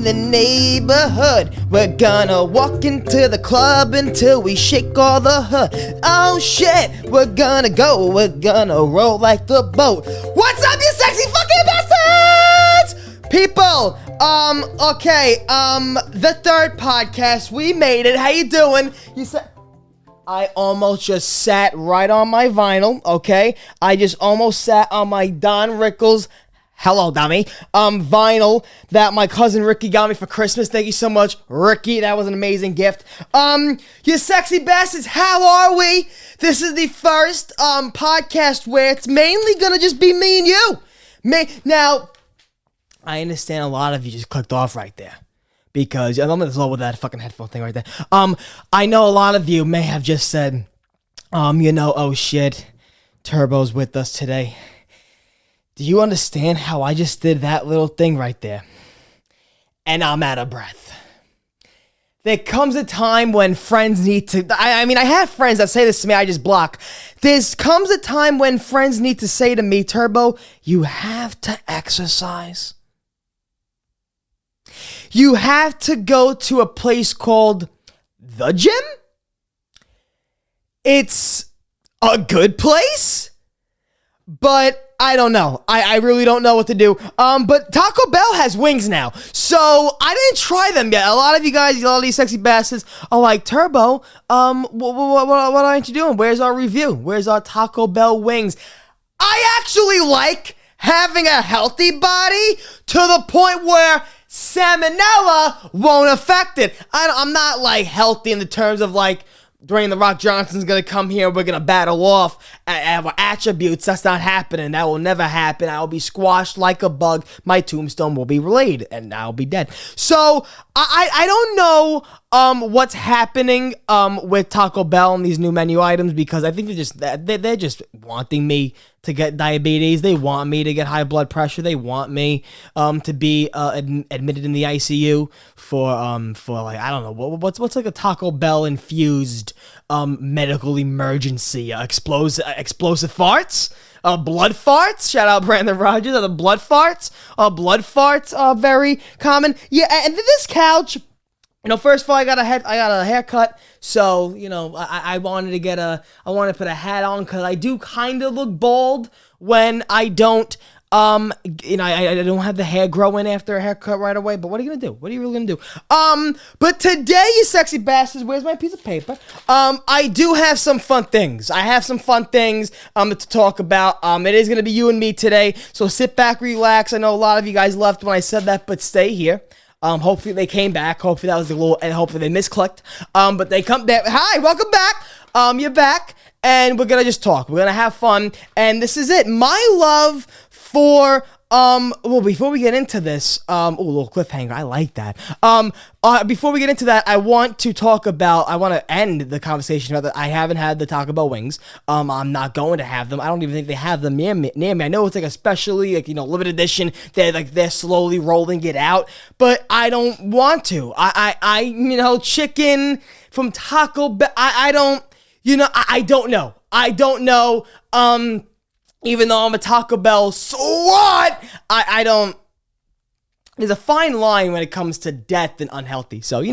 the neighborhood. We're gonna walk into the club until we shake all the hood. Oh shit, we're gonna roll like a boat. What's up, you sexy fucking bastards? People, the third podcast, we made it. How you doing? You said... I almost just sat right on my vinyl, okay? I just almost sat on my Don Rickles, hello dummy, vinyl that my cousin Ricky got me for Christmas. Thank you so much, Ricky. That was an amazing gift. You sexy bastards, how are we? This is the first, podcast where it's mainly gonna just be me and you. Now, I understand a lot of you just clicked off right there. Because I'm gonna slow with that fucking headphone thing right there. I know a lot of you may have just said, oh shit, Turbo's with us today. Do you understand how I just did that little thing right there? And I'm out of breath. There comes a time when friends need to, I have friends that say this to me, I just block. There comes a time when friends need to say to me, Turbo, you have to exercise. You have to go to a place called the gym? It's a good place, but I don't know. I really don't know what to do. But Taco Bell has wings now, so I didn't try them yet. A lot of you guys, a lot of these sexy bastards are like, Turbo, what aren't you doing? Where's our review? Where's our Taco Bell wings? I actually like having a healthy body to the point where salmonella won't affect it. I'm not like healthy in the terms of like Dwayne The Rock Johnson's gonna come here and we're gonna battle off our attributes. That's not happening. That will never happen. I'll be squashed like a bug. My tombstone will be relayed and I'll be dead. So I don't know what's happening with Taco Bell and these new menu items, because I think they're just wanting me to get diabetes. They want me to get high blood pressure. They want me to be admitted in the ICU for like, I don't know, what's like a Taco Bell infused medical emergency, explosive farts, blood farts. Shout out Brandon Rogers. The blood farts, are very common. Yeah, and this couch. First of all, I got a haircut, so, I wanted to put a hat on, because I do kind of look bald when I don't, I don't have the hair growing after a haircut right away, but what are you gonna do? What are you really gonna do? But today, you sexy bastards, where's my piece of paper? I do have some fun things. I have some fun things, to talk about. It is gonna be you and me today, so sit back, relax. I know a lot of you guys left when I said that, but stay here. Hopefully they came back. Hopefully that was and hopefully they misclicked. But they come back. Hi, welcome back. You're back, and we're gonna just talk. We're gonna have fun, and this is it. My love for before we get into this, a little cliffhanger. I like that. Before we get into that, I want to end the conversation about that. I haven't had the Taco Bell wings. I'm not going to have them. I don't even think they have them near me. I know it's like especially limited edition. They're slowly rolling it out, but I don't want to. Chicken from Taco Bell. I don't know. I don't know. Even though I'm a Taco Bell, so what? I don't... There's a fine line when it comes to death and unhealthy. So,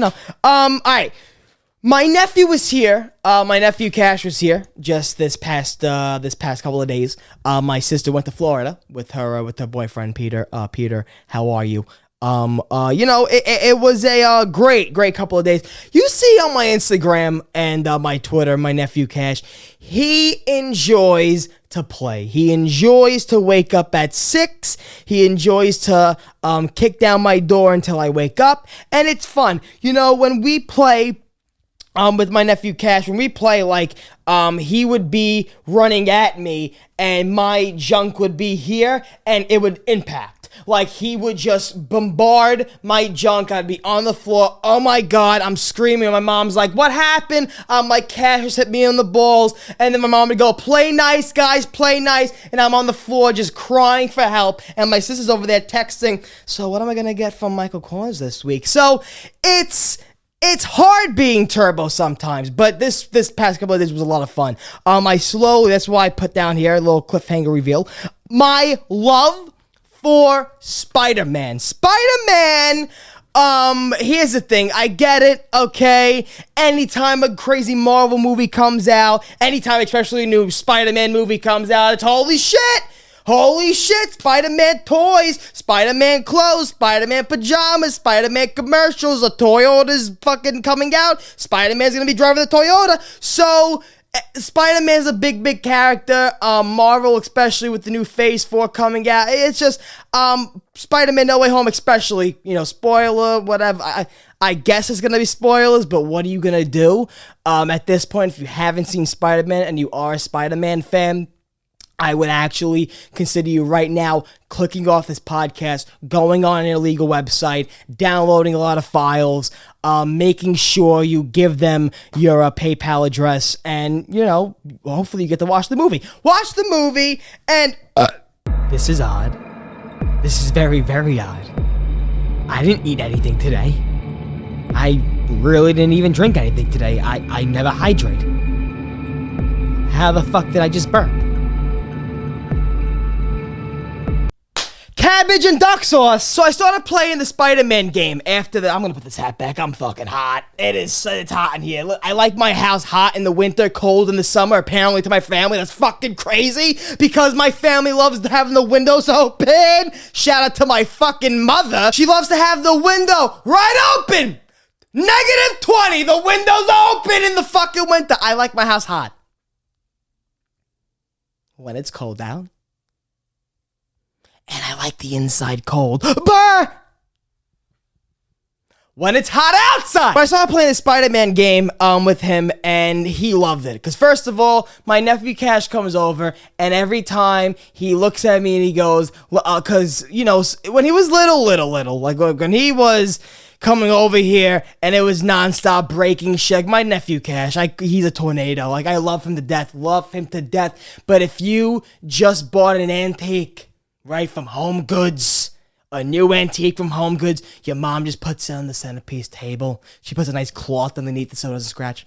alright. My nephew was here. My nephew Kash was here just this past couple of days. My sister went to Florida with her boyfriend, Peter. Peter, how are you? It was a great couple of days. You see on my Instagram and my Twitter, my nephew Kash, he enjoys to play. He enjoys to wake up at 6. He enjoys to kick down my door until I wake up, and it's fun. When we play with my nephew Kash, when we play, he would be running at me, and my junk would be here, and it would impact. He would just bombard my junk. I'd be on the floor. Oh my God, I'm screaming. My mom's like, what happened? I'm like, Kash just hit me in the balls. And then my mom would go, play nice, guys, play nice. And I'm on the floor just crying for help. And my sister's over there texting, so what am I going to get from Michael Kors this week? So it's hard being Turbo sometimes, but this past couple of days was a lot of fun. That's why I put down here a little cliffhanger reveal. My love for Spider-Man. Spider-Man Here's the thing. I get it, okay? Anytime a crazy Marvel movie comes out, anytime especially a new Spider-Man movie comes out, it's holy shit! Holy shit, Spider-Man toys, Spider-Man clothes, Spider-Man pajamas, Spider-Man commercials, a Toyota's fucking coming out, Spider-Man's gonna be driving the Toyota. So, Spider-Man's a big character. Marvel, especially with the new Phase 4 coming out, it's just, Spider-Man No Way Home especially, spoiler, whatever. I guess it's gonna be spoilers, but what are you gonna do? At this point, if you haven't seen Spider-Man and you are a Spider-Man fan, I would actually consider you right now clicking off this podcast, going on an illegal website, downloading a lot of files, making sure you give them your PayPal address, and, hopefully you get to watch the movie. Watch the movie, and this is odd. This is very, very odd. I didn't eat anything today. I really didn't even drink anything today. I never hydrate. How the fuck did I just burp? Cabbage and duck sauce. So I started playing the Spider-Man game after I'm gonna put this hat back. I'm fucking hot. It's hot in here. I like my house hot in the winter, cold in the summer. Apparently to my family, that's fucking crazy because my family loves having the windows open. Shout out to my fucking mother. She loves to have the window right open. -20. The window's open in the fucking winter. I like my house hot. When it's cold out. And I like the inside cold. Brr! When it's hot outside! But I started playing the Spider-Man game with him, and he loved it. Because first of all, my nephew Kash comes over, and every time he looks at me and he goes, because, when he was little, like when he was coming over here, and it was nonstop breaking shit. My nephew Kash, he's a tornado. Like, I love him to death. But if you just bought an antique, right, from Home Goods, a new antique from Home Goods, your mom just puts it on the centerpiece table. She puts a nice cloth underneath it so it doesn't scratch.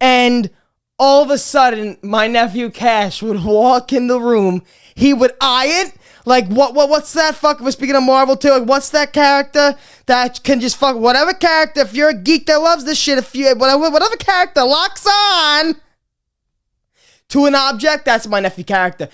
And all of a sudden, my nephew Kash would walk in the room. He would eye it. Like, what's that fuck? We're speaking of Marvel too. Like, what's that character that can just fuck whatever character? If you're a geek that loves this shit, whatever character locks on to an object, that's my nephew character.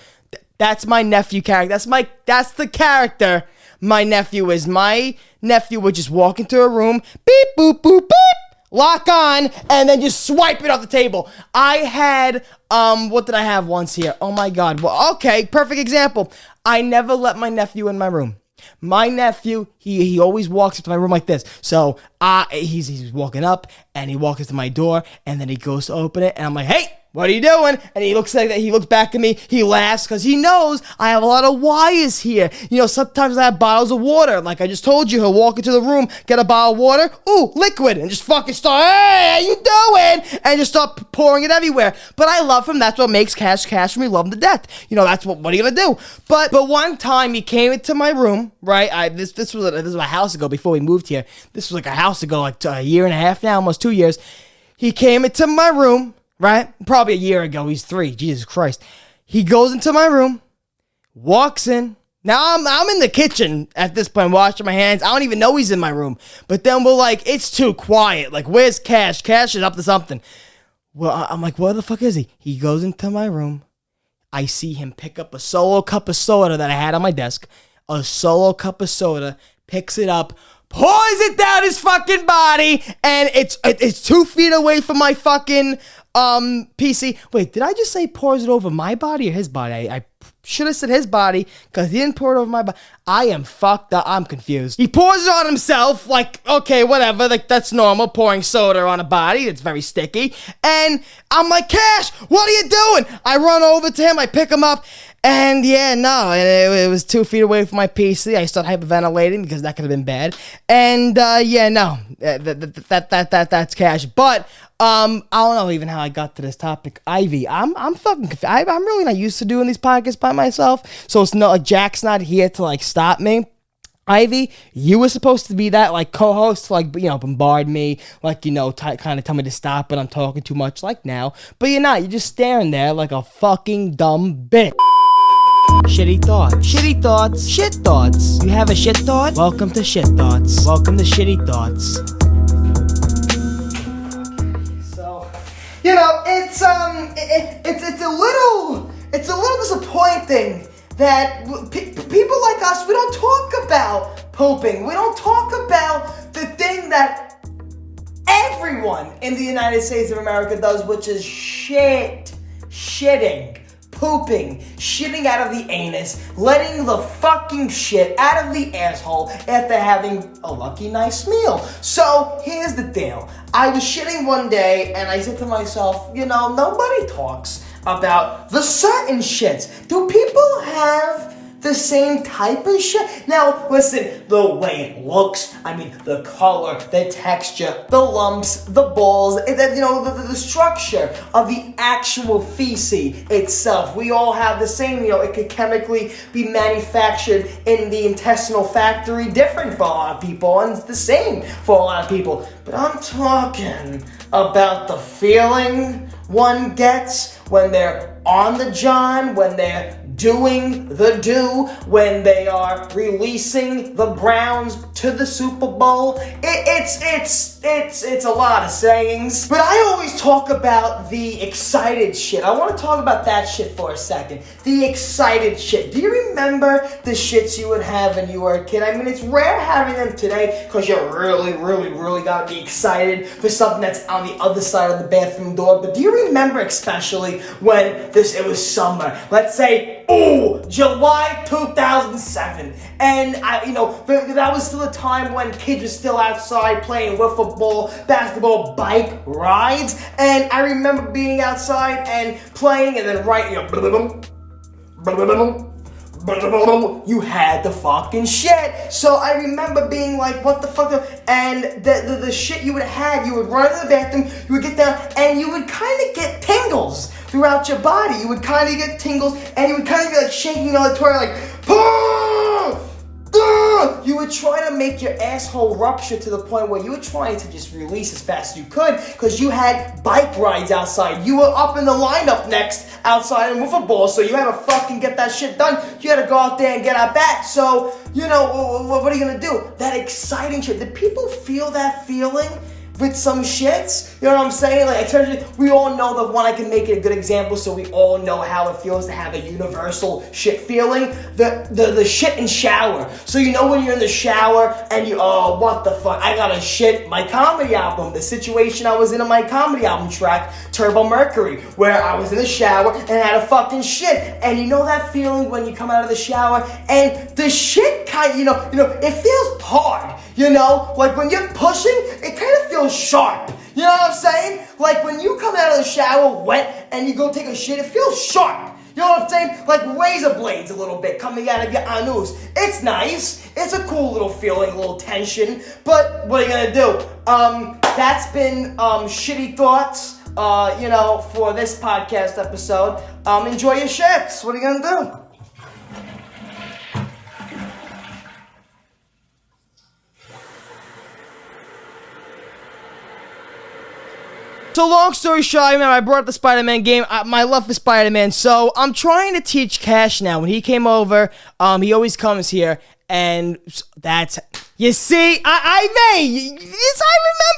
That's my nephew character. That's the character my nephew is. My nephew would just walk into a room, beep, boop, boop, beep, lock on, and then just swipe it off the table. I had, what did I have once here? Oh my God. Well, okay, perfect example. I never let my nephew in my room. My nephew, he always walks into my room like this. So, he's walking up, and he walks into my door, and then he goes to open it, and I'm like, hey! What are you doing? And he looks like that. He looks back at me. He laughs because he knows I have a lot of wires here. Sometimes I have bottles of water. Like I just told you, he'll walk into the room, get a bottle of water, ooh, liquid, and just fucking start, hey, how you doing? And just start pouring it everywhere. But I love him. That's what makes Kash and we love him to death. That's what are you gonna do? But one time he came into my room, right? This was a house ago before we moved here. This was like a house ago, like a year and a half now, almost 2 years. He came into my room. Right? Probably a year ago. He's 3. Jesus Christ. He goes into my room, walks in. Now I'm in the kitchen at this point, washing my hands. I don't even know he's in my room. But then we're like, it's too quiet. Like, where's Kash? Kash is up to something. Well, I'm like, where the fuck is he? He goes into my room. I see him pick up a solo cup of soda that I had on my desk. A solo cup of soda. Picks it up. Pours it down his fucking body. And it's 2 feet away from my fucking PC. Wait, did I just say pours it over my body or his body? I should have said his body because he didn't pour it over my body. I am fucked up. I'm confused. He pours it on himself. Like, okay, whatever. Like, that's normal. Pouring soda on a body. It's very sticky. And I'm like, Kash, what are you doing? I run over to him. I pick him up. And yeah, no, it was 2 feet away from my PC. I started hyperventilating because that could have been bad. And yeah, no, that's Kash. But I don't know even how I got to this topic. Ivy, I'm fucking confused. I'm really not used to doing these podcasts by myself. So it's not like Jack's not here to like stop me. Ivy, you were supposed to be that like co-host to like bombard me, like kind of tell me to stop, but I'm talking too much like now. But you're not. You're just staring there like a fucking dumb bitch. Shitty thoughts. Shitty thoughts. Shit thoughts. You have a shit thought? Welcome to Shit Thoughts. Welcome to Shitty Thoughts. So, it's a little disappointing that people like us, we don't talk about pooping. We don't talk about the thing that everyone in the United States of America does, which is shitting, pooping, shitting out of the anus, letting the fucking shit out of the asshole after having a lucky nice meal. So here's the deal. I was shitting one day and I said to myself, nobody talks about the certain shits. Do people have the same type of shit? Now, listen, the way it looks, the color, the texture, the lumps, the balls, the structure of the actual feces itself. We all have the same, it could chemically be manufactured in the intestinal factory, different for a lot of people, and it's the same for a lot of people. But I'm talking about the feeling one gets when they're on the john, when they're doing the do, when they are releasing the Browns to the Super Bowl. It's a lot of sayings, but I always talk about the excited shit. I want to talk about that shit for a second. The excited shit. Do you remember the shits you would have when you were a kid? It's rare having them today because you really, really, really gotta be excited for something that's on the other side of the bathroom door. But do you remember especially when it was summer? Let's say, July 2007. And that was still a time when kids were still outside playing wiffle ball, basketball, bike rides. And I remember being outside and playing, and then you had the fucking shit. So I remember being like, what the fuck? And the shit you would have, you would run to the bathroom, you would get down, and you would kind of get tingles throughout your body. You would kind of get tingles, and you would kind of be like shaking on the toilet, like, you would try to make your asshole rupture to the point where you were trying to just release as fast as you could because you had bike rides outside. You were up in the lineup next outside in wiffle ball, so you had to fucking get that shit done. You had to go out there and get at bat. So, what are you going to do? That exciting shit. Did people feel that feeling with some shits? You know what I'm saying? Like, especially, we all know the one. I can make it a good example so we all know how it feels to have a universal shit feeling. The shit in shower. So when you're in the shower and what the fuck? I gotta shit my comedy album. The situation I was in on my comedy album track, Turbo Mercury, where I was in the shower and had a fucking shit. And that feeling when you come out of the shower and the shit it feels hard. Like when you're pushing, it kind of feels sharp. You know what I'm saying? Like when you come out of the shower wet and you go take a shit, it feels sharp. You know what I'm saying? Like razor blades a little bit coming out of your anus. It's nice. It's a cool little feeling, a little tension. But what are you gonna do? That's been Shitty Thoughts, for this podcast episode. Enjoy your shits. What are you gonna do? So long story short, I brought up the Spider-Man game, my love for Spider-Man, so I'm trying to teach Kash now. When he came over, he always comes here, and that's... You see, I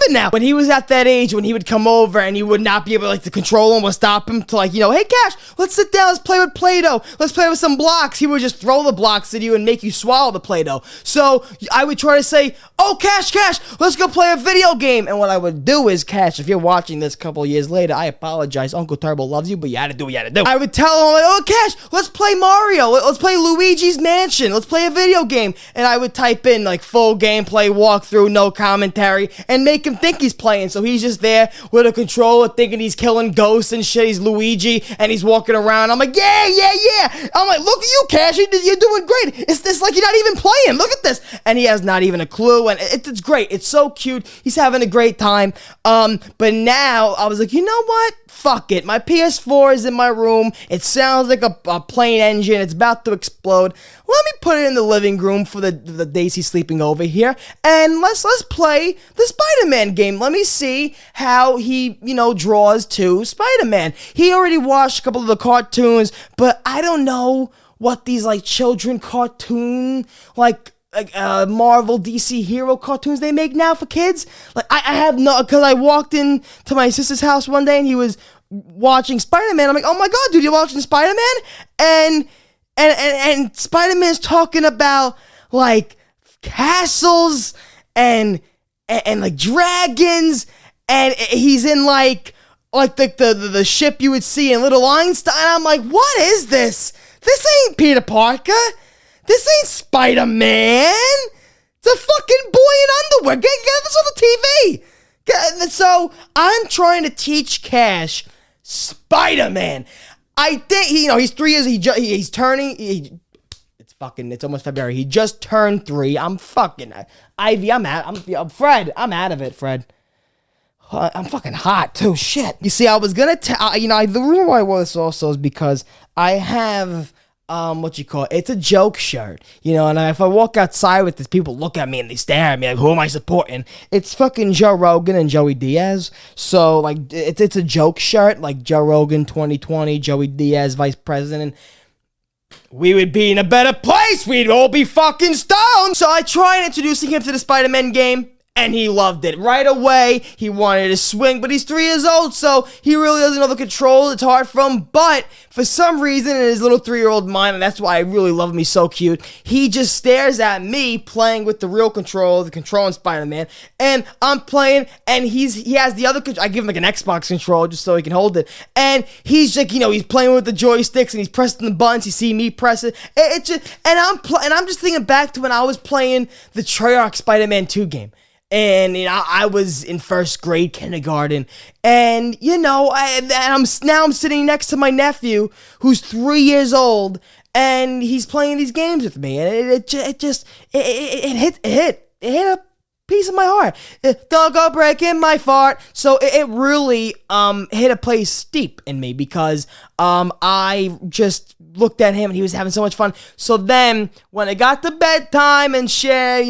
remember now. When he was at that age, when he would come over and you would not be able to control him or stop him to hey Kash, let's sit down, let's play with Play-Doh, let's play with some blocks. He would just throw the blocks at you and make you swallow the Play-Doh. So I would try to say, Kash, let's go play a video game. And what I would do is, Kash, if you're watching this a couple of years later, I apologize. Uncle Turbo loves you, but you had to do what you had to do. I would tell him, Kash, let's play Mario. Let's play Luigi's Mansion. Let's play a video game. And I would type in full gameplay walkthrough, no commentary, and make him think he's playing. So he's just there with a controller thinking he's killing ghosts and shit. He's Luigi and he's walking around. I'm like, yeah. I'm like, look at you, Kash. You're doing great. It's this like you're not even playing. Look at this. And he has not even a clue. And it's great. It's so cute. He's having a great time. But now I was like, you know what? Fuck it. My PS4 is in my room. It sounds like a plane engine. It's about to explode. Let me put it in the living room for the days he's sleeping over here. And let's play the Spider-Man game. Let me see how he, draws to Spider-Man. He already watched a couple of the cartoons, but I don't know what these like children cartoon like Marvel DC hero cartoons they make now for kids. Like I have no, because I walked in to my sister's house one day and he was watching Spider-Man. I'm like, oh my god, dude, you're watching Spider-Man? And Spider-Man's talking about like castles and like dragons, and he's in like the ship you would see in Little Einstein. I'm like, what is this? This ain't Peter Parker. This ain't Spider-Man. It's a fucking boy in underwear. Get this on the TV. So I'm trying to teach Kash Spider-Man. I think he's 3 years. He's turning. It's almost February. He just turned 3. I'm fucking Ivy. Fred. I'm out of it, Fred. I'm fucking hot too. Shit. You see, I was gonna tell. The reason why I wore this also is because I have it's a joke shirt, and if I walk outside with this, people look at me and they stare at me like, who am I supporting? It's fucking Joe Rogan and Joey Diaz. So like it's a joke shirt, like Joe Rogan 2020, Joey Diaz vice president. We would be in a better place. We'd all be fucking stoned. So I tried introducing him to the Spider-Man game, and he loved it. Right away, he wanted to swing, but he's 3 years old, so he really doesn't know the control. It's hard for him, but for some reason in his little 3-year-old mind, and that's why I really love him, he's so cute, he just stares at me playing with the real control, the control in Spider-Man, and I'm playing, and he has the other control. I give him like an Xbox controller just so he can hold it, and he's like, he's playing with the joysticks, and he's pressing the buttons, you see me press it, I'm just thinking back to when I was playing the Treyarch Spider-Man 2 game. And I was in first grade, kindergarten, and I'm sitting next to my nephew who's 3 years old, and he's playing these games with me, and it hit a piece of my heart. Don't go breaking my fart. So it really hit a place deep in me because I just looked at him and he was having so much fun. So then when it got to bedtime and share,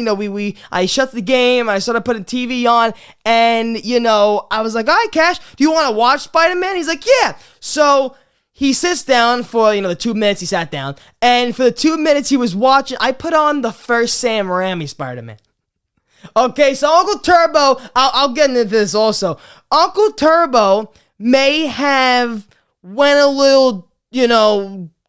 I shut the game, I started putting TV on, and I was like, all right, Kash, do you want to watch Spider-Man? He's like, yeah. So he sits down for, the 2 minutes he sat down, and for the 2 minutes he was watching, I put on the first Sam Raimi Spider-Man. Okay, so Uncle Turbo, I'll get into this also. Uncle Turbo may have went a little,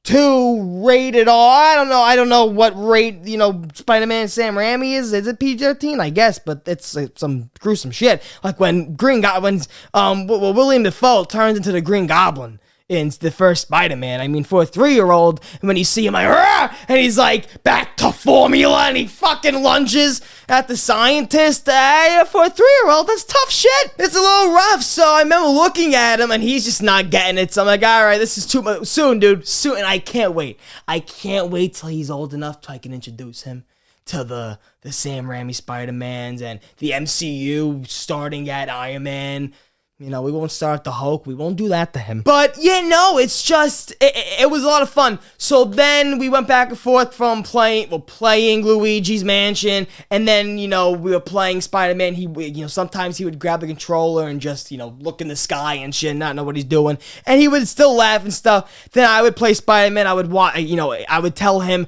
too rated R. I don't know what rate, Spider-Man Sam Raimi is. Is it PG-13? I guess, but it's some gruesome shit. Like when William Dafoe turns into the Green Goblin in the first Spider-Man. I mean, for a 3-year-old, and when you see him like, rah! And he's like, back to formula, and he fucking lunges at the scientist. For a 3-year-old, that's tough shit. It's a little rough. So I remember looking at him, and he's just not getting it. So I'm like, all right, this is too much. Soon, dude, soon. And I can't wait. I can't wait till he's old enough so I can introduce him to the Sam Raimi Spider-Mans and the MCU starting at Iron Man. We won't start the Hulk. We won't do that to him. But, it's just, it was a lot of fun. So then we went back and forth from playing Luigi's Mansion, and then, we were playing Spider-Man. Sometimes he would grab the controller and just, look in the sky and shit, not know what he's doing. And he would still laugh and stuff. Then I would play Spider-Man. I would tell him,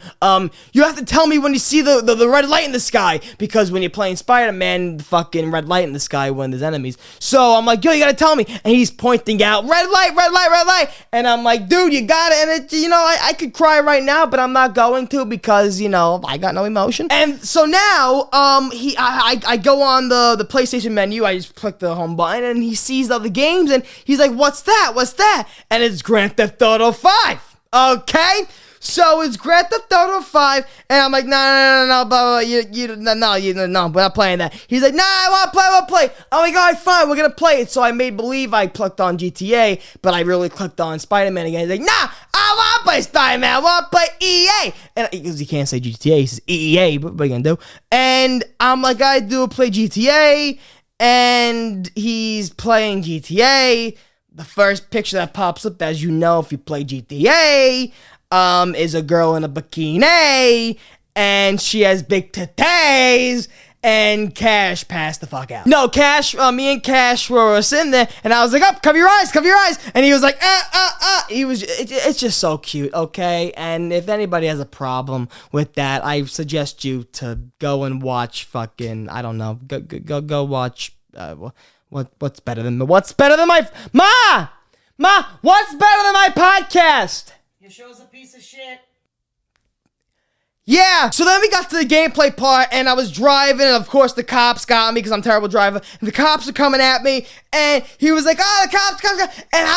you have to tell me when you see the red light in the sky, because when you're playing Spider-Man, the fucking red light in the sky when there's enemies. So I'm like, yo, you gotta tell me. And he's pointing out, red light, red light, red light. And I'm like, dude, you got it. And I could cry right now, but I'm not going to because, I got no emotion. And so now, I go on the PlayStation menu. I just click the home button and he sees the other games and he's like, what's that? What's that? And it's Grand Theft Auto 5. Okay? So it's Grand Theft Auto 5, and I'm like, no, we're not playing that. He's like, nah, I want to play. I'm like, all right, fine, we're going to play it. So I made believe I clicked on GTA, but I really clicked on Spider-Man again. He's like, nah, I want to play Spider-Man. I want to play EA. And because he can't say GTA, he says EA, but what are you going to do? And I'm like, I do play GTA, and he's playing GTA. The first picture that pops up, as you know, if you play GTA, is a girl in a bikini, and she has big titties, and Kash passed the fuck out. No, Kash, me and Kash were sitting there, and I was like, cover your eyes, and he was like, it's just so cute, okay? And if anybody has a problem with that, I suggest you to go and watch fucking, I don't know, go watch, what's better than my, what's better than my podcast? Your show's a piece of shit. Yeah, so then we got to the gameplay part, and I was driving, and of course the cops got me because I'm a terrible driver, and the cops are coming at me, and he was like, the cops, and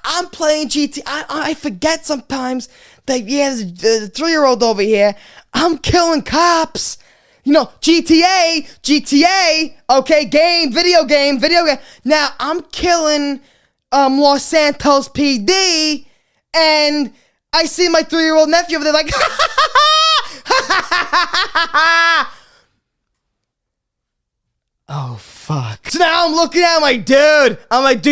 I'm playing GT. I forget sometimes that, there's a 3-year-old over here, I'm killing cops. You know, GTA, okay, video game. Now, I'm killing Los Santos PD, and I see my 3-year-old nephew over there like, oh, fuck. So now I'm looking at him like, dude,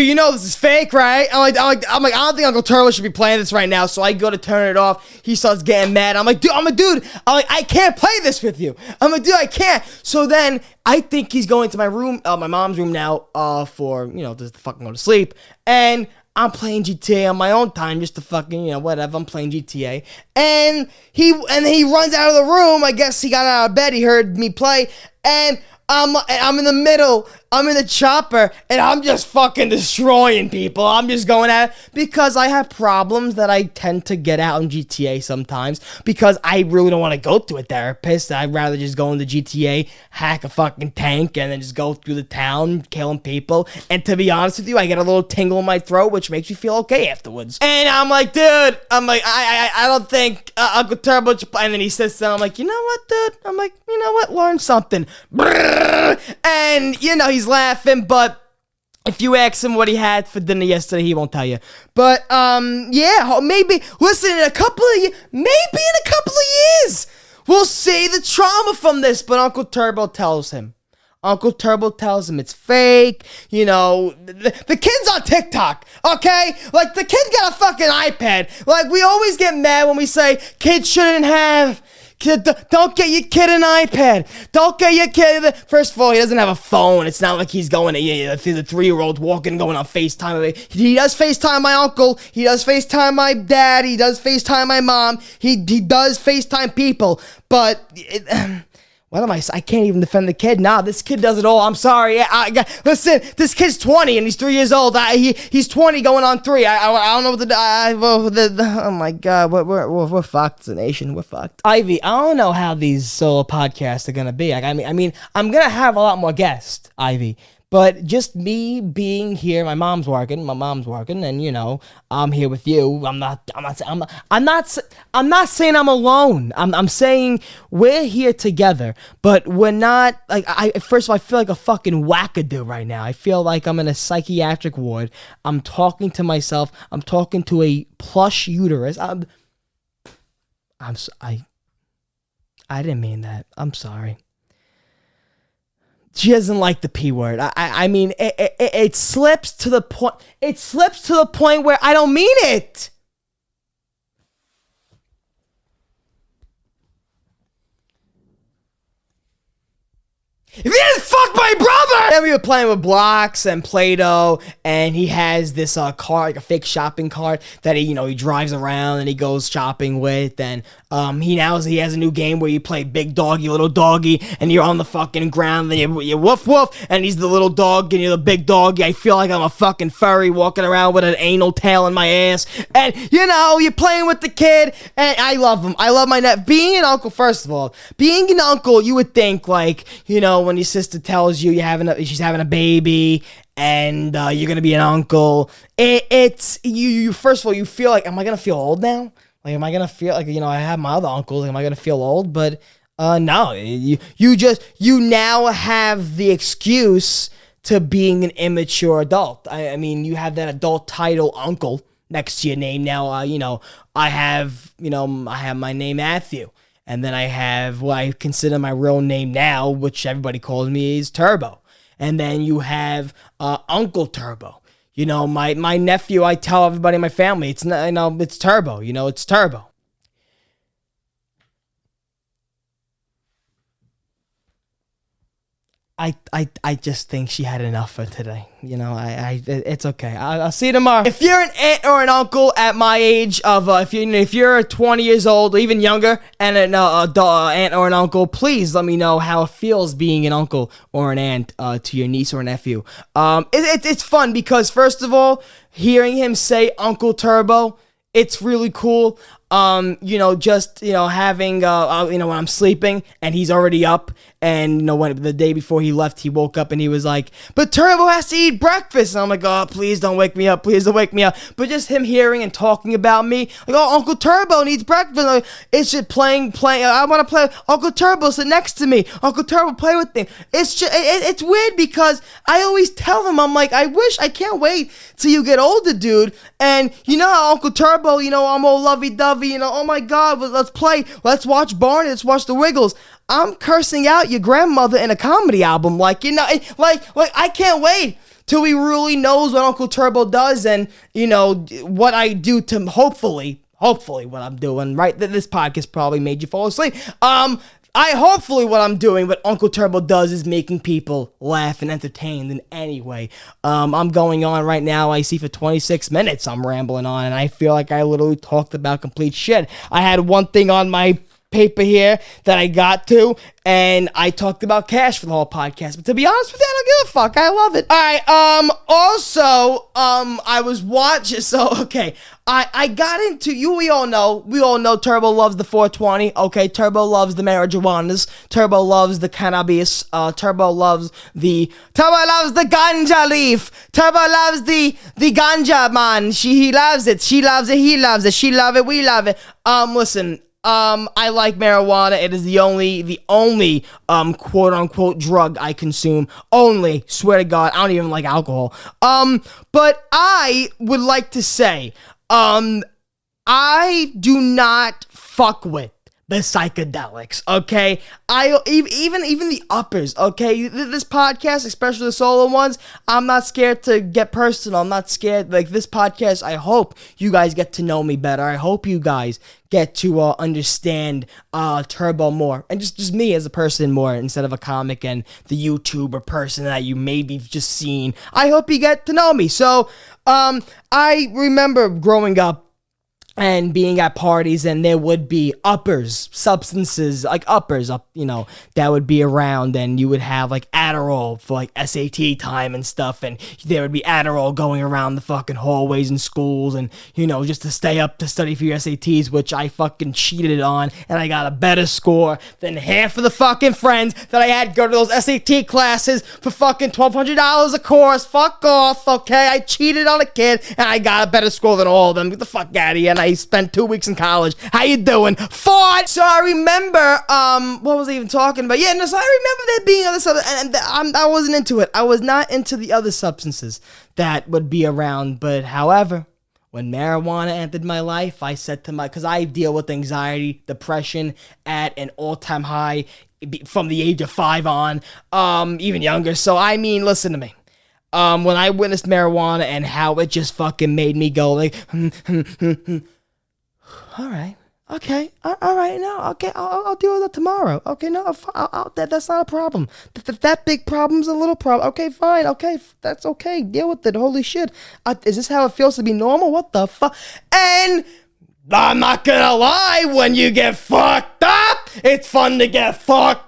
you know this is fake, right? I'm like, I don't think Uncle Turbo should be playing this right now, so I go to turn it off. He starts getting mad. I'm like, dude, I can't play this with you. I'm like, dude, I can't. So then I think he's going to my room, my mom's room now, for, just to fucking go to sleep. And I'm playing GTA on my own time, just to fucking, whatever. I'm playing GTA. And he runs out of the room. I guess he got out of bed. He heard me play. And I'm in the middle. I'm in the chopper, and I'm just fucking destroying people. I'm just going at it because I have problems that I tend to get out in GTA sometimes because I really don't want to go to a therapist. I'd rather just go into GTA, hack a fucking tank, and then just go through the town killing people. And to be honest with you, I get a little tingle in my throat, which makes me feel okay afterwards. And I'm like, dude, I don't think Uncle Turbo should play. And then he says something. I'm like, you know what, dude? I'm like, you know what? Learn something. And, he's laughing, but if you ask him what he had for dinner yesterday, he won't tell you. But, maybe, listen, in a couple of years, we'll see the trauma from this. But Uncle Turbo tells him it's fake. The kid's on TikTok, okay? Like, the kid got a fucking iPad. Like, we always get mad when we say kids shouldn't have. Don't get your kid an iPad. Don't get your kid. First of all, he doesn't have a phone. It's not like he's going to, if he's a 3-year-old walking, going on FaceTime. He does FaceTime my uncle. He does FaceTime my dad. He does FaceTime my mom. He does FaceTime people. But what am I? I can't even defend the kid. Nah, this kid does it all. I'm sorry. Listen, this kid's 20 and he's 3 years old. He's 20 going on 3. I don't know what oh my God, we're fucked, the nation. We're fucked. Ivy, I don't know how these solo podcasts are gonna be. I mean, I'm gonna have a lot more guests, Ivy. But just me being here, my mom's working, and I'm here with you. I'm not saying I'm alone. I'm saying we're here together, but we're not like first of all, I feel like a fucking wackadoo right now. I feel like I'm in a psychiatric ward. I'm talking to myself. I'm talking to a plush uterus. I didn't mean that. I'm sorry. She doesn't like the P word. I mean, it slips to the point. It slips to the point where I don't mean it. If you didn't fuck my brother! Then we were playing with blocks and Play-Doh, and he has this car, like a fake shopping cart that he drives around and he goes shopping with, and he has a new game where you play big doggy, little doggy, and you're on the fucking ground, and you woof woof, and he's the little dog, and you're the big doggy. I feel like I'm a fucking furry walking around with an anal tail in my ass, and you're playing with the kid, and I love him. I love my being an uncle. First of all, being an uncle, you would think like, when your sister tells you she's having a baby and you're gonna be an uncle, it's you first of all, you feel like, am I gonna feel old now? Like, am I gonna feel like, I have my other uncles, am I gonna feel old? But no, you now have the excuse to being an immature adult. I mean, you have that adult title uncle next to your name now. I have my name Matthew. And then I have what I consider my real name now, which everybody calls me, is Turbo. And then you have Uncle Turbo. My nephew, I tell everybody in my family, it's not, it's Turbo. It's Turbo. I just think she had enough for today. It's okay. I'll see you tomorrow. If you're an aunt or an uncle at my age of, if you're 20 years old or even younger and an aunt or an uncle, please let me know how it feels being an uncle or an aunt to your niece or nephew. It's fun because first of all, hearing him say Uncle Turbo, it's really cool. Having, when I'm sleeping and he's already up and, when the day before he left, he woke up and he was like, but Turbo has to eat breakfast. And I'm like, oh, please don't wake me up. Please don't wake me up. But just him hearing and talking about me, like, oh, Uncle Turbo needs breakfast. Like, it's just playing. I want to play. Uncle Turbo, sit next to me. Uncle Turbo, play with me. It's just, it's weird because I always tell him, I'm like, I can't wait till you get older, dude. And how Uncle Turbo, I'm all lovey-dovey, oh my God, let's play, let's watch Barney, let's watch the Wiggles. I'm cursing out your grandmother in a comedy album, like I can't wait till he really knows what Uncle Turbo does and, what I do to hopefully what I'm doing, right? This podcast probably made you fall asleep. Hopefully what I'm doing, what Uncle Turbo does is making people laugh and entertained in any way. I'm going on right now, I see for 26 minutes I'm rambling on, and I feel like I literally talked about complete shit. I had one thing on my paper here that I got to, and I talked about Kash for the whole podcast, but to be honest with you, I don't give a fuck. I love it. Alright, also, I was watching, I got into, we all know Turbo loves the 420, okay, Turbo loves the marijuanas, Turbo loves the cannabis, Turbo loves the ganja leaf, Turbo loves the ganja, man, he loves it, she love it, we love it. Listen, I like marijuana. It is the only quote unquote drug I consume. Only, swear to God, I don't even like alcohol. But I would like to say, I do not fuck with the psychedelics, okay? Even the uppers, okay? This podcast, especially the solo ones, I'm not scared to get personal. I'm not scared. Like, this podcast, I hope you guys get to know me better. I hope you guys get to understand Turbo more, and just me as a person more, instead of a comic and the YouTuber person that you maybe just seen. I hope you get to know me. So, I remember growing up and being at parties, and there would be uppers, substances, like uppers, that would be around, and you would have, like, Adderall for, like, SAT time and stuff, and there would be Adderall going around the fucking hallways in schools, and, just to stay up to study for your SATs, which I fucking cheated on, and I got a better score than half of the fucking friends that I had go to those SAT classes for fucking $1,200 a course. Fuck off, okay? I cheated on a kid, and I got a better score than all of them. Get the fuck out of here, and I spent 2 weeks in college. How you doing? Fought! So I remember, what was I even talking about? Yeah, no, so I remember there being other substances, and I wasn't into it. I was not into the other substances that would be around, but however, when marijuana entered my life, I said to because I deal with anxiety, depression at an all-time high from the age of 5 on, even younger. So, listen to me. When I witnessed marijuana and how it just fucking made me go like, all right, okay, all right, no, okay, I'll deal with it tomorrow. Okay, no, that's not a problem. That big problem's a little problem. Okay, fine, okay, that's okay, deal with it. Holy shit, is this how it feels to be normal? What the fuck? And I'm not gonna lie, when you get fucked up, it's fun to get fucked up.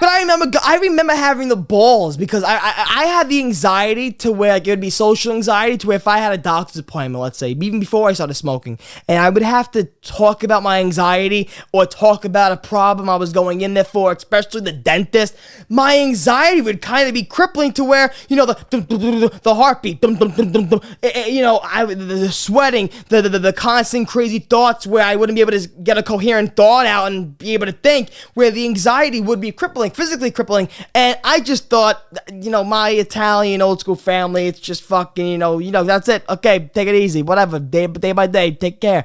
But I remember having the balls, because I had the anxiety to where, like, it would be social anxiety to where if I had a doctor's appointment, let's say, even before I started smoking, and I would have to talk about my anxiety or talk about a problem I was going in there for, especially the dentist, my anxiety would kind of be crippling to where, the heartbeat, the sweating, the constant crazy thoughts where I wouldn't be able to get a coherent thought out and be able to think, where the anxiety would be crippling, physically crippling. And I just thought, my Italian old school family, it's just fucking, that's it. Okay, take it easy, whatever, day by day, take care.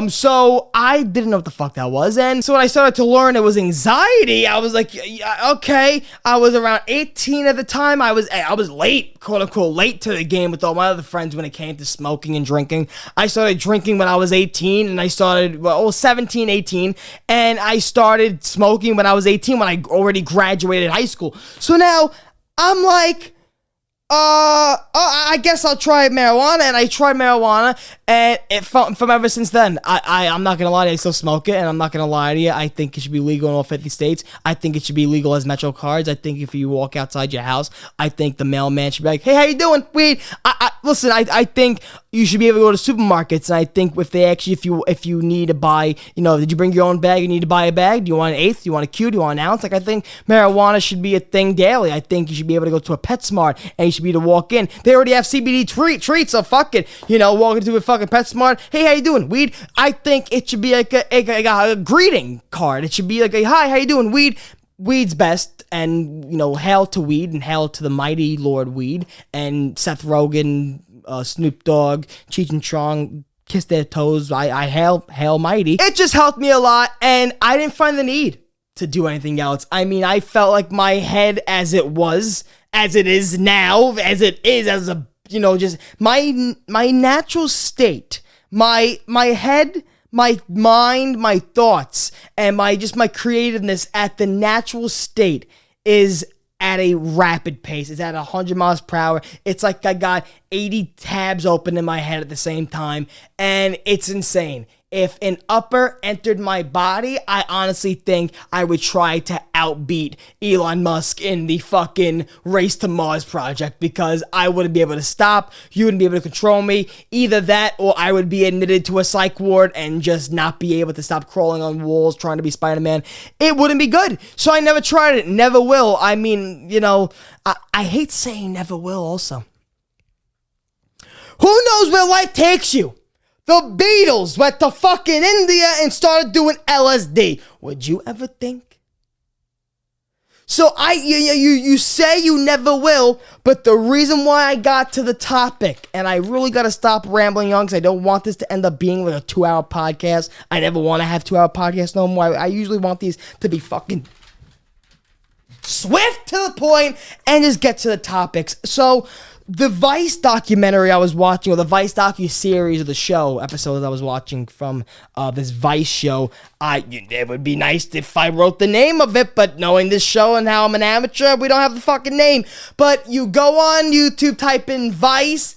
So I didn't know what the fuck that was. And so when I started to learn it was anxiety, I was like, yeah, okay. I was around 18 at the time. I was late, quote unquote, late to the game with all my other friends when it came to smoking and drinking. I started drinking when I was 18, and I started, 17, 18, and I started smoking when I was 18 when I already graduated high school. So now I'm like, I guess I'll try marijuana, and I tried marijuana, and from ever since then, I'm not gonna lie to you, I still smoke it, and I'm not gonna lie to you, I think it should be legal in all 50 states. I think it should be legal as Metro cards. I think if you walk outside your house, I think the mailman should be like, hey, how you doing? Weed. Listen, I think you should be able to go to supermarkets, and I think if they actually, if you need to buy, did you bring your own bag? You need to buy a bag. Do you want an eighth? Do you want a cube? Do you want an ounce? Like, I think marijuana should be a thing daily. I think you should be able to go to a PetSmart, and you should be able to walk in. They already have CBD treats, so fuck it. Walk into a fucking PetSmart. Hey, how you doing? Weed. I think it should be like a greeting card. It should be like a, hi, how you doing? Weed. Weed's best, and hail to weed, and hail to the mighty Lord Weed, and Seth Rogen, Snoop Dogg, Cheech and Chong, kiss their toes. I hail mighty. It just helped me a lot, and I didn't find the need to do anything else. I mean, I felt like my head as it is now, just my natural state, my head, my mind, my thoughts, and my creativeness at the natural state is at a rapid pace. It's at 100 miles per hour. It's like I got 80 tabs open in my head at the same time, and it's insane. If an upper entered my body, I honestly think I would try to outbeat Elon Musk in the fucking Race to Mars project, because I wouldn't be able to stop. You wouldn't be able to control me. Either that, or I would be admitted to a psych ward and just not be able to stop crawling on walls trying to be Spider-Man. It wouldn't be good. So I never tried it. Never will. I mean, I hate saying never will also. Who knows where life takes you? The Beatles went to fucking India and started doing LSD. Would you ever think? So you say you never will, but the reason why I got to the topic, and I really got to stop rambling on because I don't want this to end up being like a 2-hour podcast. I never want to have 2-hour podcasts no more. I usually want these to be fucking swift to the point and just get to the topics. So the Vice documentary I was watching, or the Vice docu-series, or the show episodes I was watching from this Vice show, it would be nice if I wrote the name of it, but knowing this show and how I'm an amateur, we don't have the fucking name. But you go on YouTube, type in Vice,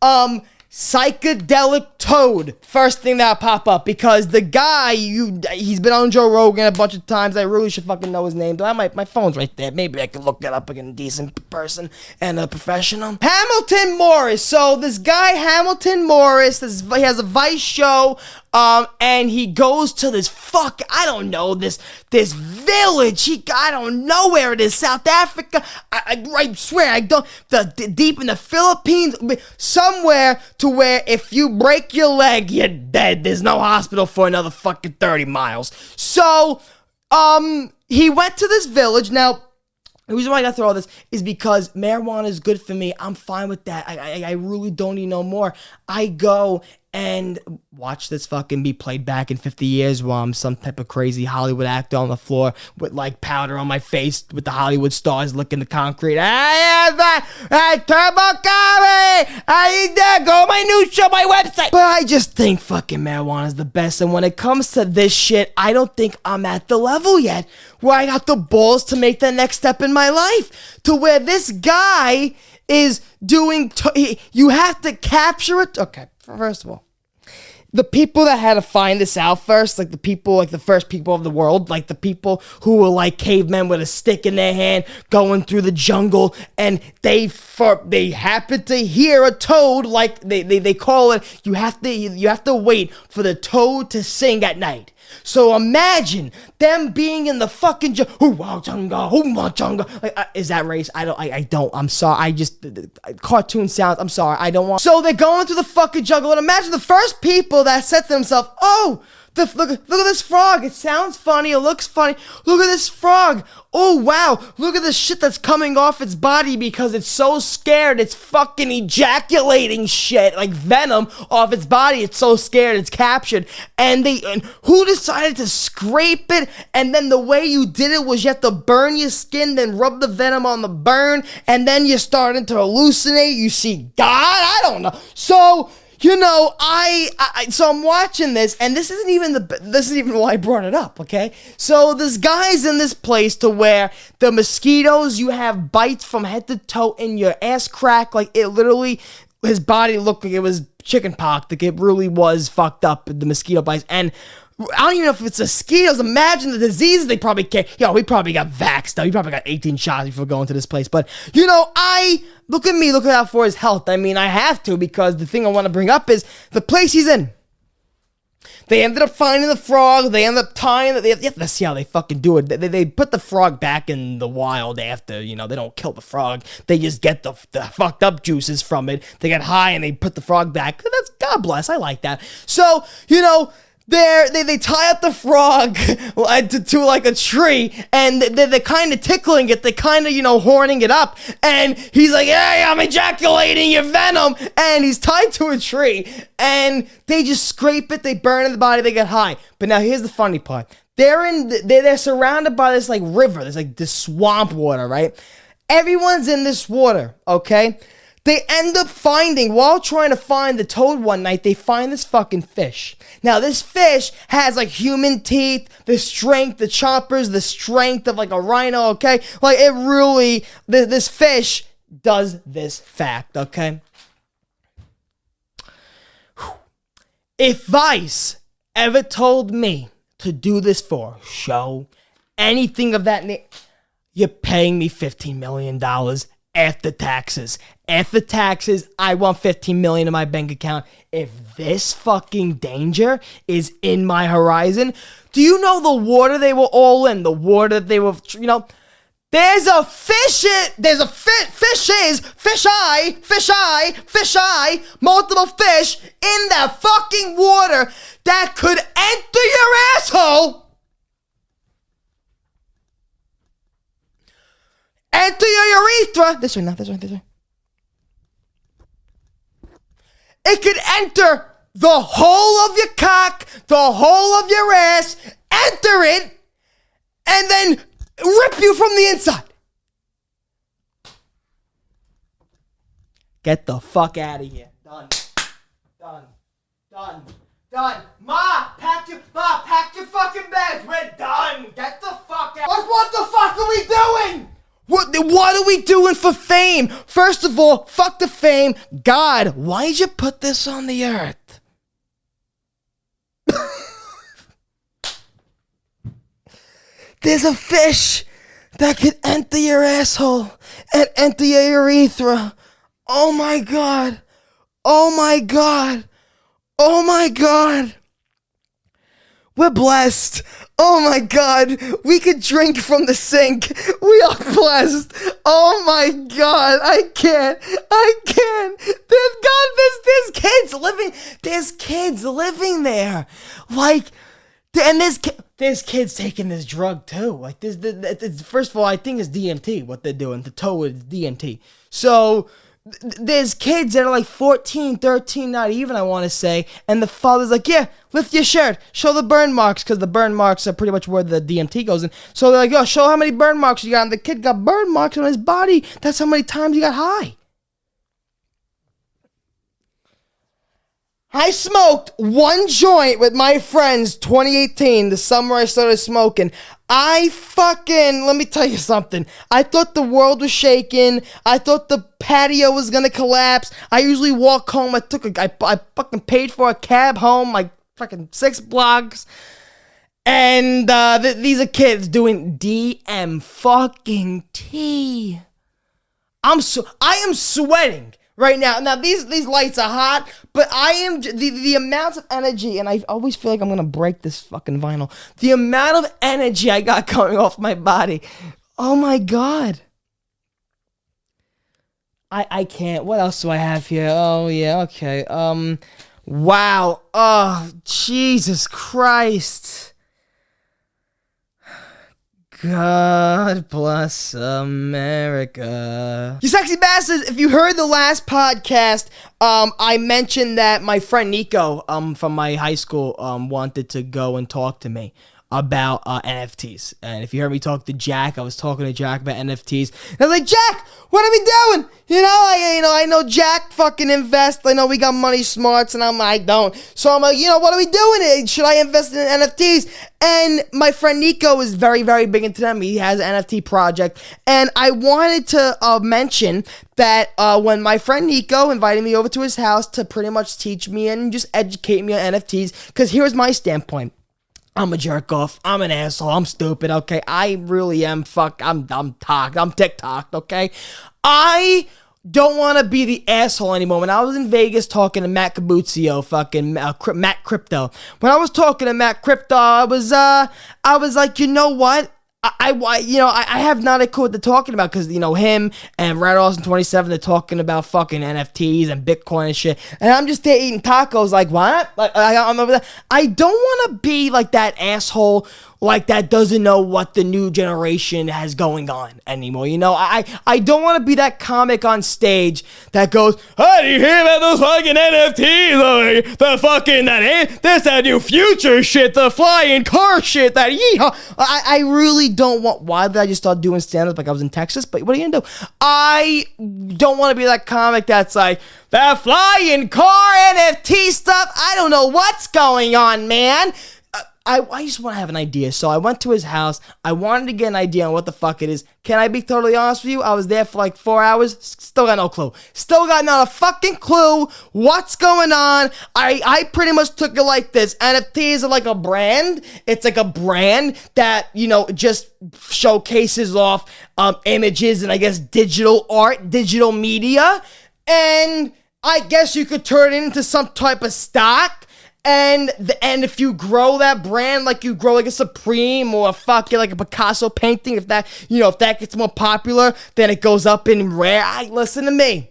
psychedelic toad, first thing that'll pop up, because the guy, he's been on Joe Rogan a bunch of times. I really should fucking know his name. My phone's right there. Maybe I could look it up again. A decent person and a professional. Hamilton Morris. So this guy, Hamilton Morris, he has a Vice show, and he goes to this this village. I don't know where it is. South Africa. I swear, I don't. Deep in the Philippines, somewhere to where if you break your leg, you're dead. There's no hospital for another fucking 30 miles. So, he went to this village. Now, the reason why I got through all this is because marijuana is good for me. I'm fine with that. I really don't need no more. I go and watch this fucking be played back in 50 years while I'm some type of crazy Hollywood actor on the floor with like powder on my face with the Hollywood stars licking the concrete. Turbo Comedy! Go my new show, my website! But I just think fucking marijuana is the best, and when it comes to this shit, I don't think I'm at the level yet where I got the balls to make the next step in my life, to where this guy is doing, you have to capture it. Okay, first of all, the people that had to find this out first, like the first people of the world, like the people who were like cavemen with a stick in their hand going through the jungle, and they happened to hear a toad, like they call it, you have to wait for the toad to sing at night. So imagine them being in the fucking is that race? I don't. I'm sorry. Cartoon sounds. I'm sorry. I don't want. So they're going through the fucking jungle, and imagine the first people that said to himself, oh, look at this frog. It sounds funny. It looks funny. Look at this frog. Oh, wow. Look at the shit that's coming off its body because it's so scared. It's fucking ejaculating shit like venom off its body. It's so scared. It's captured. And who decided to scrape it? And then the way you did it was you have to burn your skin, then rub the venom on the burn, and then you're starting to hallucinate. You see God? I don't know. So, you know, so I'm watching this, and this isn't even why I brought it up, okay? So this guy's in this place to where the mosquitoes, you have bites from head to toe in your ass crack, like it literally, his body looked like it was chicken pox, like it really was fucked up, the mosquito bites, and I don't even know if it's mosquitoes. Imagine the diseases they probably get. We probably got vaxxed up. We probably got 18 shots before going to this place. But, you know, look at me looking out for his health. I mean, I have to, because the thing I want to bring up is the place he's in. They ended up finding the frog. They ended up tying it. You have to see how they fucking do it. They put the frog back in the wild after, you know, they don't kill the frog. They just get the fucked up juices from it. They get high and they put the frog back. That's, God bless. I like that. So, you know, they tie up the frog to like a tree, and they're kind of tickling it. They're kind of, you know, horning it up. And he's like, hey, I'm ejaculating your venom. And he's tied to a tree. And they just scrape it. They burn in the body. They get high. But now here's the funny part. They're surrounded by this like river. There's like this swamp water, right? Everyone's in this water, okay? They end up finding, while trying to find the toad one night, they find this fucking fish. Now, this fish has, like, human teeth, the strength, the choppers, the strength of, like, a rhino, okay? Like, it really, this fish does this fact, okay? If Vice ever told me to do this for a show, anything of that nature, you're paying me $15 million after taxes. After taxes, I want $15 million in my bank account. If this fucking danger is in my horizon, do you know the water they were all in? The water that they were, you know, there's a fish, fish eye, multiple fish in that fucking water that could enter your asshole. Enter your urethra. This way. It could enter the whole of your cock, the whole of your ass, enter it, and then rip you from the inside. Get the fuck out of here. Done. Ma, pack your fucking bags. We're done. Get the fuck out. What the fuck are we doing? What are we doing for fame? First of all, fuck the fame. God, why'd you put this on the earth? There's a fish that could enter your asshole and enter your urethra. Oh my God. We're blessed. Oh my God. We could drink from the sink. We are blessed. Oh my God. I can't. There's kids living there. Like, and there's kids taking this drug too. Like, first of all, I think it's DMT, what they're doing. The toad is DMT. So, there's kids that are like 14, 13, not even, I want to say, and the father's like, yeah, lift your shirt, show the burn marks, because the burn marks are pretty much where the DMT goes in. So they're like, yo, show how many burn marks you got, and the kid got burn marks on his body. That's how many times he got high. I smoked one joint with my friends 2018, the summer I started smoking. Let me tell you something. I thought the world was shaking. I thought the patio was gonna collapse. I usually walk home. I fucking paid for a cab home, like fucking 6 blocks. And these are kids doing DM fucking T. I am sweating right now. Now these lights are hot, but I am the amount of energy, and I always feel like I'm gonna break this fucking vinyl. The amount of energy I got coming off my body. Oh my God. I can't. What else do I have here? Oh yeah, okay. Wow. Oh, Jesus Christ. God bless America. You sexy bastards, if you heard the last podcast, I mentioned that my friend Nico from my high school wanted to go and talk to me about NFTs. And if you heard me talk to Jack, I was talking to Jack about NFTs. And I was like, Jack, what are we doing? I know Jack fucking invests. I know we got money smarts, and I don't. So I'm like, what are we doing? Should I invest in NFTs? And my friend Nico is very, very big into them. He has an NFT project. And I wanted to mention that when my friend Nico invited me over to his house to pretty much teach me and just educate me on NFTs, because here's my standpoint. I'm a jerk off. I'm an asshole. I'm stupid, okay? I really am. I'm TikTok, okay? I don't want to be the asshole anymore. When I was in Vegas talking to Matt Cabuzio, Matt Crypto. When I was talking to Matt Crypto, I was like, you know what? I have not a clue what they're talking about, because, him and Red Austin 27, they're talking about fucking NFTs and Bitcoin and shit. And I'm just there eating tacos like, what? I don't want to be like that asshole like that doesn't know what the new generation has going on anymore. I don't want to be that comic on stage that goes, "Oh, do you hear about those fucking NFTs? That new future shit, the flying car shit, that yeehaw." I really don't want, why did I just start doing stand-up like I was in Texas? But what are you gonna do? I don't want to be that comic that's like, "That flying car NFT stuff, I don't know what's going on, man." I just want to have an idea. So I went to his house. I wanted to get an idea on what the fuck it is. Can I be totally honest with you? I was there for like 4 hours. Still got no clue. Still got not a fucking clue what's going on. I pretty much took it like this. NFTs are like a brand. It's like a brand that, just showcases off images and I guess digital art, digital media. And I guess you could turn it into some type of stock. And if you grow that brand like you grow like a Supreme or like a Picasso painting, if that gets more popular, then it goes up in rare. Listen to me.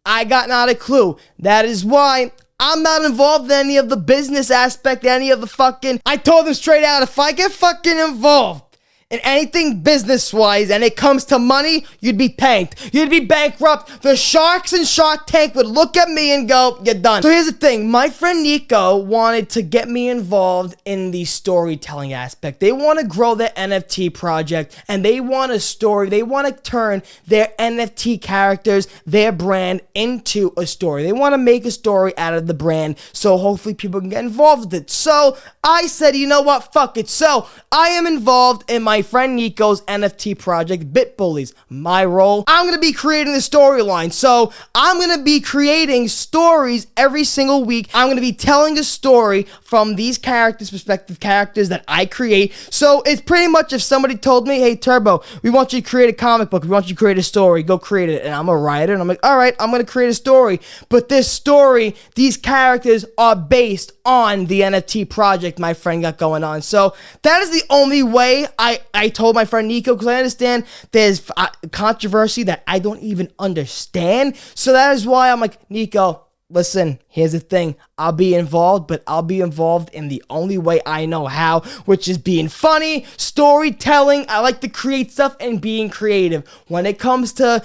I got not a clue. That is why I'm not involved in any of the business aspect, any of the fucking. I told them straight out, if I get fucking involved in anything business-wise and it comes to money, you'd be tanked. You'd be bankrupt. The sharks in Shark Tank would look at me and go, "You're done." So here's the thing. My friend Nico wanted to get me involved in the storytelling aspect. They want to grow their NFT project, and they want a story. They want to turn their NFT characters, their brand, into a story. They want to make a story out of the brand, so hopefully people can get involved with it. So I said, you know what? Fuck it. So I am involved in my friend Nico's NFT project, Bit Bullies. My role, I'm going to be creating the storyline. So I'm going to be creating stories every single week. I'm going to be telling a story from these perspective characters that I create. So it's pretty much if somebody told me, "Hey, Turbo, we want you to create a comic book. We want you to create a story. Go create it." And I'm a writer, and I'm like, all right, I'm going to create a story. But this story, these characters are based on the NFT project my friend got going on. So that is the only way I told my friend Nico, because I understand there's controversy that I don't even understand. So that is why I'm like, Nico, listen, here's the thing. I'll be involved, but I'll be involved in the only way I know how, which is being funny, storytelling. I like to create stuff and being creative. When it comes to,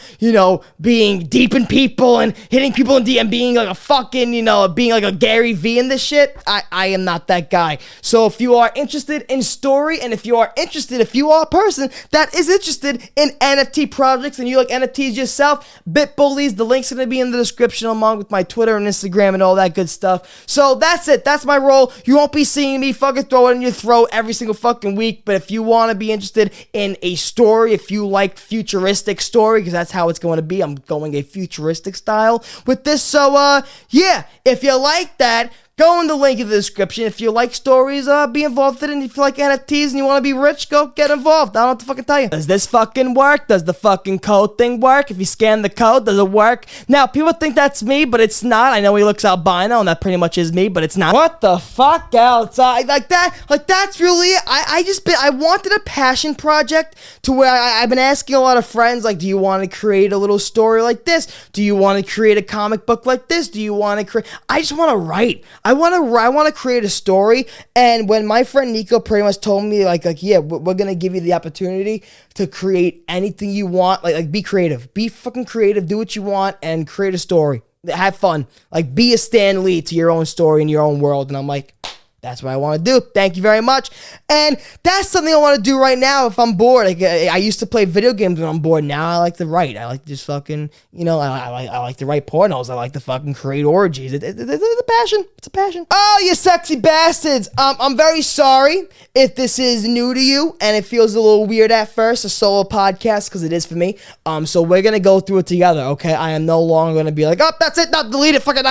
being deep in people and hitting people in DM, being like a fucking, being like a Gary V in this shit, I am not that guy. So if you are interested in story, and if you are a person that is interested in NFT projects and you like NFTs yourself, Bit Bullies, the link's going to be in the description along with my Twitter and Instagram and all that good stuff. So that's it. That's my role. You won't be seeing me fucking throw it in your throat every single fucking week. But if you want to be interested in a story, if you like futuristic story, because that's how it's going to be, I'm going a futuristic style with this. So, yeah, if you like that, go in the link in the description. If you like stories, be involved in it. And if you like NFTs and you want to be rich, go get involved. I don't have to fucking tell you. Does this fucking work? Does the fucking code thing work? If you scan the code, does it work? Now, people think that's me, but it's not. I know he looks albino, and that pretty much is me, but it's not. What the fuck outside? Like that's really it. I wanted a passion project to where I've been asking a lot of friends, like, do you want to create a little story like this? Do you want to create a comic book like this? Do you want to create... I just want to write. I want to create a story. And when my friend Nico pretty much told me, like yeah, we're going to give you the opportunity to create anything you want. Like be creative. Be fucking creative. Do what you want and create a story. Have fun. Like, be a Stan Lee to your own story in your own world. And I'm like... That's what I want to do. Thank you very much. And that's something I want to do right now if I'm bored. Like, I used to play video games when I'm bored. Now I like to write. I like to just fucking, I like to write pornos. I like to fucking create orgies. It's a passion. It's a passion. Oh, you sexy bastards. I'm very sorry if this is new to you and it feels a little weird at first, a solo podcast, because it is for me. So we're going to go through it together, okay? I am no longer going to be like, oh, that's it. No, delete it. Fuck it.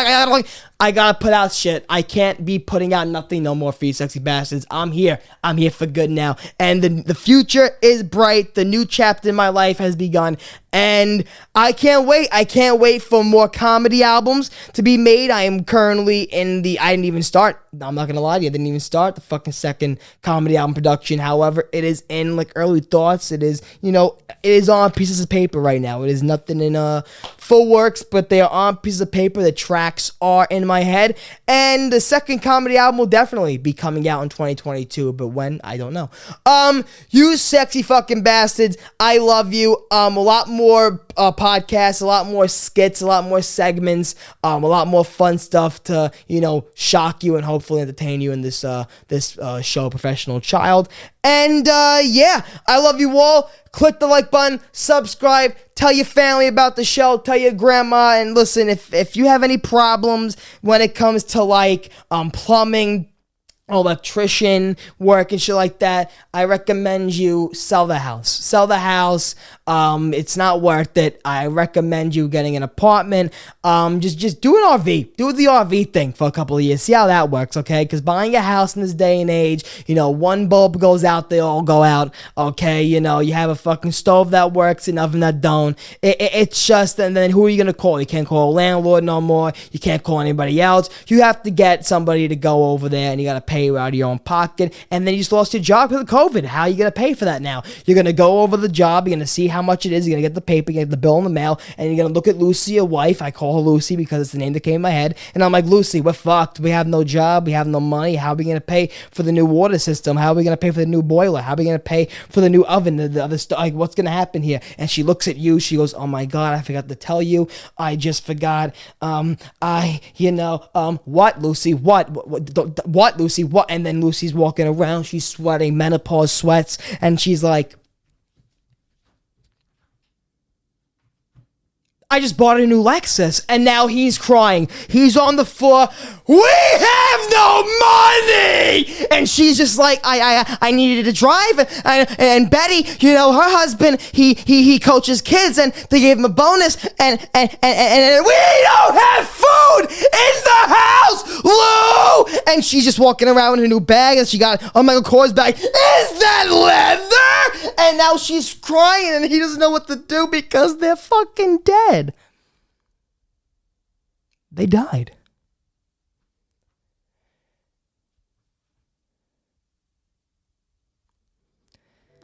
I gotta put out shit. I can't be putting out nothing no more for you sexy bastards. I'm here. I'm here for good now. And the future is bright. The new chapter in my life has begun. And I can't wait. I can't wait for more comedy albums to be made. I am currently I didn't even start. I'm not going to lie to you. I didn't even start the fucking second comedy album production. However, it is in like early thoughts. It is, it is on pieces of paper right now. It is nothing in full works, but they are on pieces of paper. The tracks are in my head. And the second comedy album will definitely be coming out in 2022. But when? I don't know. You sexy fucking bastards. I love you. A lot more podcasts, a lot more skits, a lot more segments, a lot more fun stuff to, shock you and hopefully entertain you in this show, Professional Child. And yeah, I love you all. Click the like button, subscribe, tell your family about the show, tell your grandma, and listen, if you have any problems when it comes to like plumbing, electrician work and shit like that, I recommend you sell the house. Sell the house. It's not worth it. I recommend you getting an apartment. Just do an RV. Do the RV thing for a couple of years. See how that works, okay? Because buying a house in this day and age, one bulb goes out, they all go out, okay? You have a fucking stove that works and oven that don't. It's just, and then who are you going to call? You can't call a landlord no more. You can't call anybody else. You have to get somebody to go over there and you got to pay out of your own pocket, and then you just lost your job because of COVID. How are you going to pay for that now? You're going to go over the job, you're going to see how much it is, you're going to get the paper, you get the bill in the mail, and you're going to look at Lucy, your wife. I call her Lucy because it's the name that came in my head, and I'm like, Lucy, we're fucked. We have no job, we have no money. How are we going to pay for the new water system? How are we going to pay for the new boiler? How are we going to pay for the new oven, the other stuff? Like, what's going to happen here? And she looks at you, she goes, oh my God, I forgot to tell you. I just forgot. What, Lucy? What, Lucy? What? And then Lucy's walking around, she's sweating, menopause sweats, and she's like, I just bought a new Lexus, and now he's crying. He's on the floor. We have no money! And she's just like, I needed to drive, and Betty, her husband, he coaches kids, and they gave him a bonus, and we don't have food in the house, Lou! And she's just walking around with her new bag, and she got a Michael Kors bag. Is that leather? And now she's crying, and he doesn't know what to do because they're fucking dead. They died.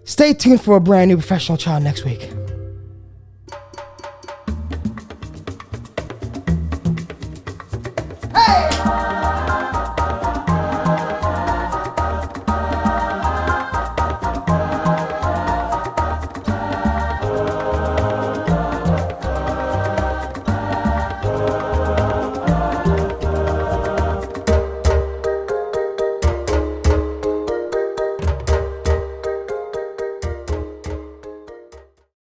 Stay tuned for a brand new Professional Child next week.